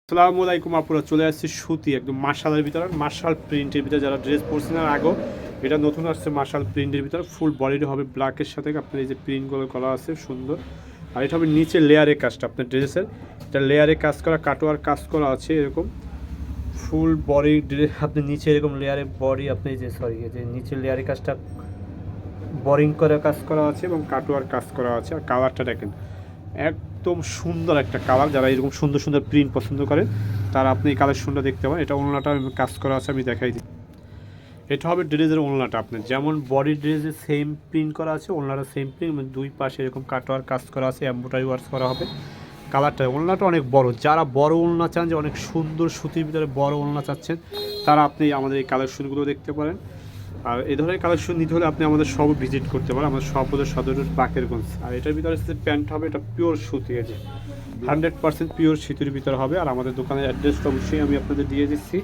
আসসালামু আলাইকুম আপুরা, চলে আসছে সুতি একদম মার্শালের ভিতরে, মার্শাল প্রিন্টের ভিতরে যারা ড্রেস পরছেন আর আগেও এটা নতুন আসছে মার্শাল প্রিন্টের ভিতরে। ফুল বডিটা হবে ব্ল্যাকের সাথে আপনার এই যে প্রিন্টগুলো করা আছে সুন্দর। আর এটা হবে নিচে লেয়ারে কাজটা আপনার ড্রেসের, এটা লেয়ারে কাজ করা, কাটোয়ার কাজ করা আছে এরকম ফুল বডি ড্রেস। আপনি নিচে এরকম লেয়ারে বডি আপনি যে এই যে নিচে লেয়ারে কাজটা বোরিং করে কাজ করা আছে এবং কাটোয়ার কাজ করা আছে। আর কালারটা দেখেন একদম সুন্দর একটা কালার। যারা এরকম সুন্দর সুন্দর প্রিন্ট পছন্দ করেন তারা আপনি এই কালেকশনটা দেখতে পারেন। এটা ওড়নাটা কাজ করা আছে, আমি দেখাই দিই। এটা হবে ড্রেসের ওড়নাটা, আপনার যেমন বডি ড্রেসে সেম প্রিন্ট করা আছে, ওড়নাটা সেম প্রিন্ট, দুই পাশে এরকম কাটোয়ার কাজ করা আছে, এমব্রয়ডারি ওয়ার্কস করা হবে। কালারটা ওড়নাটা অনেক বড়, যারা বড় ওড়না চান, যে অনেক সুন্দর সুতির ভিতরে বড় ওড়না চাচ্ছেন, তারা আপনি আমাদের এই কালেকশনগুলো দেখতে পারেন। আর এই ধরনের কালেকশন নিতে হলে আপনি আমাদের সব ভিজিট করতে পারেন। আমাদের সব হচ্ছে সদর বাকেরগঞ্জ। আর এটার ভিতরে প্যান্ট হবে, এটা পিওর সুতি, আছে 100% পিওর সুতির ভিতরে হবে। আর আমাদের দোকানের অ্যাড্রেসটা অবশ্যই আমি আপনাদের দিয়ে দিচ্ছি।